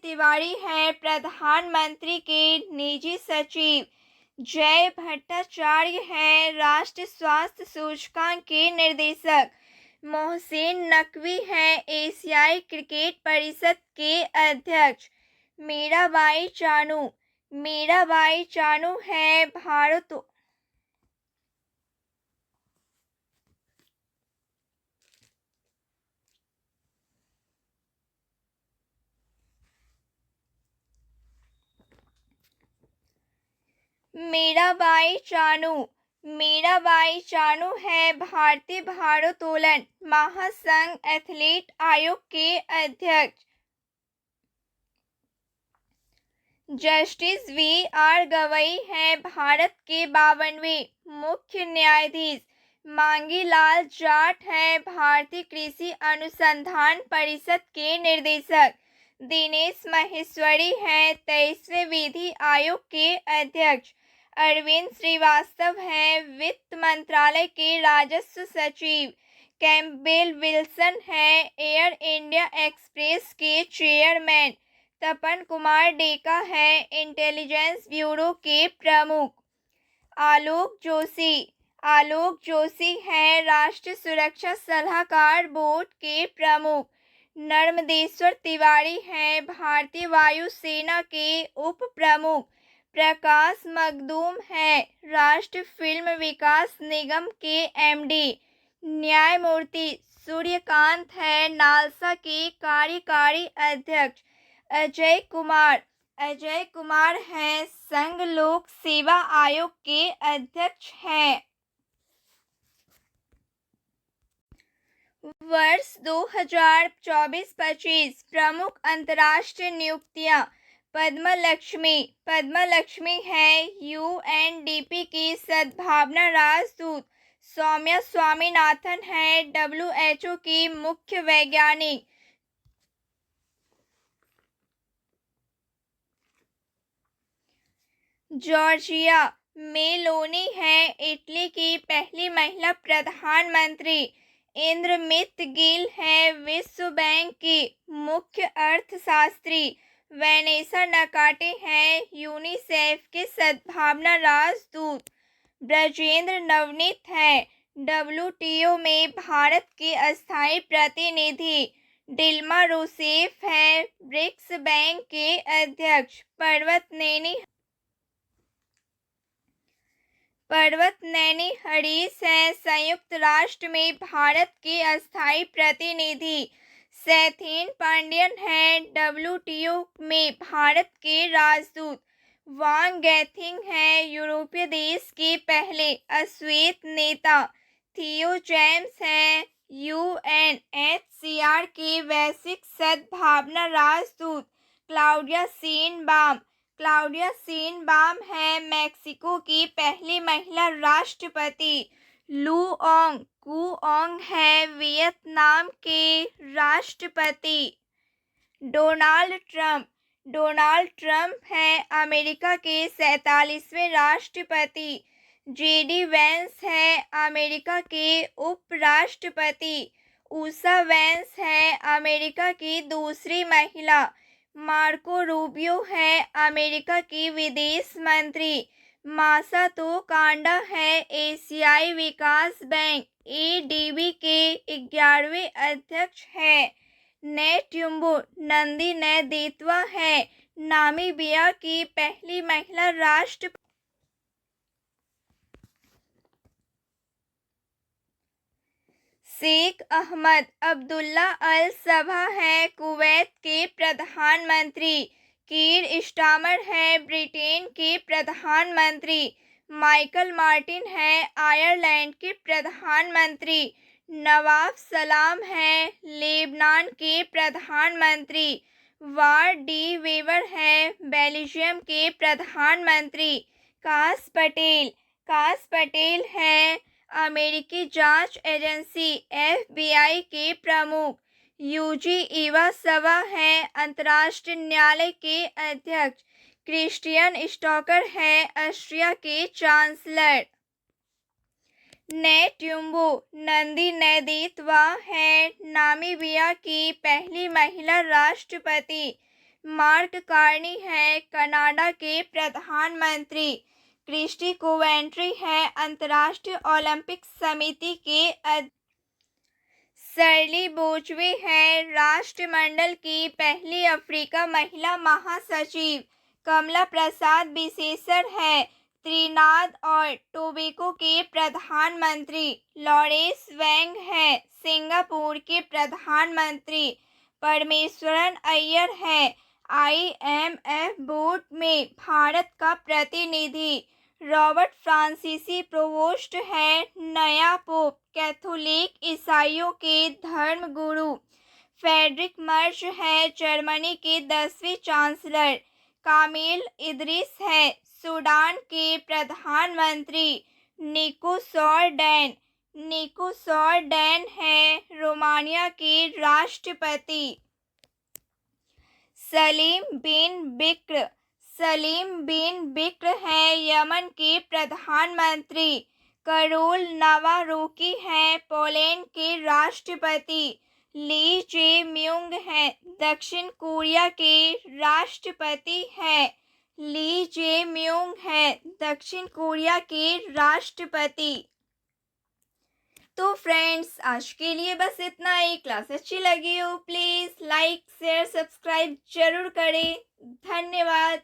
तिवारी हैं प्रधानमंत्री के निजी सचिव। जय भट्टाचार्य हैं राष्ट्रीय स्वास्थ्य सूचकांक के निर्देशक। मोहसिन नकवी हैं एशियाई क्रिकेट परिषद के अध्यक्ष। मीराबाई चानू हैं मीराबाई चानू है भारतीय भारोत्तोलन महासंघ एथलीट आयोग के अध्यक्ष। Justice VR. गवई हैं भारत के 52वें मुख्य न्यायाधीश। मांगीलाल जाट हैं भारतीय कृषि अनुसंधान परिषद के निदेशक। दिनेश माहेश्वरी हैं 23वें विधि आयोग के अध्यक्ष। अरविंद श्रीवास्तव हैं वित्त मंत्रालय के राजस्व सचिव। कैम्पबेल विल्सन हैं एयर इंडिया एक्सप्रेस के चेयरमैन। तपन कुमार डेका हैं इंटेलिजेंस ब्यूरो के प्रमुख। आलोक जोशी हैं राष्ट्रीय सुरक्षा सलाहकार बोर्ड के प्रमुख। नर्मदेश्वर तिवारी हैं भारतीय वायुसेना के उप प्रमुख। प्रकाश मखदूम हैं राष्ट्रीय फिल्म विकास निगम के एमडी। न्यायमूर्ति सूर्यकांत हैं नालसा के कार्यकारी अध्यक्ष। अजय कुमार हैं संघ लोक सेवा आयोग के अध्यक्ष हैं। वर्ष 2024-25 प्रमुख अंतर्राष्ट्रीय नियुक्तियां। पद्मा लक्ष्मी हैं यूएनडीपी की सद्भावना राजदूत। सौम्या स्वामीनाथन हैं डब्ल्यूएचओ की मुख्य वैज्ञानिक। जॉर्जिया मेलोनी हैं इटली की पहली महिला प्रधानमंत्री। इंद्रमित गिल हैं विश्व बैंक की मुख्य अर्थशास्त्री। वैनेसा नकाटे हैं यूनिसेफ के सद्भावना राजदूत। ब्रजेंद्र नवनीत हैं डब्ल्यूटीओ में भारत के अस्थायी प्रतिनिधि। डिल्मा रूसेफ हैं ब्रिक्स बैंक के अध्यक्ष। पर्वत नैनी हरीश हैं संयुक्त राष्ट्र में भारत के अस्थायी प्रतिनिधि। सैथिन पांडियन हैं डब्ल्यूटीओ में भारत के राजदूत। वांग गैथिंग हैं यूरोपीय देश के पहले अश्वेत नेता। थियो जेम्स हैं यूएनएचसीआर के वैश्विक सद्भावना राजदूत। क्लाउडिया शीनबाम हैं मैक्सिको की पहली महिला राष्ट्रपति। लुओंग कुओंग हैं वियतनाम के राष्ट्रपति। डोनाल्ड ट्रंप हैं अमेरिका के 47वें राष्ट्रपति। जेडी वेंस हैं अमेरिका के उपराष्ट्रपति। उषा वेंस हैं अमेरिका की दूसरी महिला। मार्को रूबियो हैं अमेरिका की विदेश मंत्री। मासातो कांडा हैं एशियाई विकास बैंक एडीबी के 11वें अध्यक्ष हैं। नेटुम्बो नंदी नैदित्वा हैं नामीबिया की पहली महिला राष्ट्रपति। शेख अहमद अब्दुल्ला अल सबा हैं कुवैत के प्रधानमंत्री। कीर स्टारमर हैं ब्रिटेन के प्रधानमंत्री। माइकल मार्टिन हैं आयरलैंड के प्रधानमंत्री। नवाफ सलाम हैं लेबनान के प्रधानमंत्री। वार डी वेवर हैं बेल्जियम के प्रधानमंत्री। काश पटेल हैं अमेरिकी जांच एजेंसी एफबीआई के प्रमुख। यूजी इवासवा हैं अंतर्राष्ट्रीय न्यायालय के अध्यक्ष। क्रिस्टियन स्टॉकर हैं ऑस्ट्रिया के चांसलर। नेटुम्बो नंदी नैदित्वा हैं नामीबिया की पहली महिला राष्ट्रपति। मार्क कार्नी हैं कनाडा के प्रधानमंत्री। क्रिस्टी कोवेंट्री हैं अंतर्राष्ट्रीय ओलंपिक समिति के अध्यक्ष। शर्ली बोजवे हैं राष्ट्रमंडल की पहली अफ्रीका महिला महासचिव। कमला प्रसाद बिसेसर हैं त्रिनाद और टोबैगो के प्रधानमंत्री। लॉरेंस वैंग हैं सिंगापुर के प्रधानमंत्री। परमेश्वरन अय्यर हैं आईएमएफ बोर्ड में भारत का प्रतिनिधि। रॉबर्ट फ्रांसीसी प्रोवोस्ट हैं नया पोप कैथोलिक ईसाइयों के धर्मगुरु। फ्रेडरिक मर्ज हैं जर्मनी के 10वें चांसलर। कामिल इदरीस हैं सूडान के प्रधानमंत्री। निको सॉर्डेन हैं रोमानिया के राष्ट्रपति। सलीम बिन बिक्र। सलीम बिन बिक्र हैं यमन के प्रधानमंत्री। करोल नावारोकी हैं पोलैंड के राष्ट्रपति। ली जे म्यूंग हैं दक्षिण कोरिया के राष्ट्रपति हैं। ली जे म्यूंग हैं दक्षिण कोरिया के राष्ट्रपति। तो फ्रेंड्स, आज के लिए बस इतना ही। क्लास अच्छी लगी हो प्लीज़ लाइक शेयर सब्सक्राइब जरूर करें। धन्यवाद।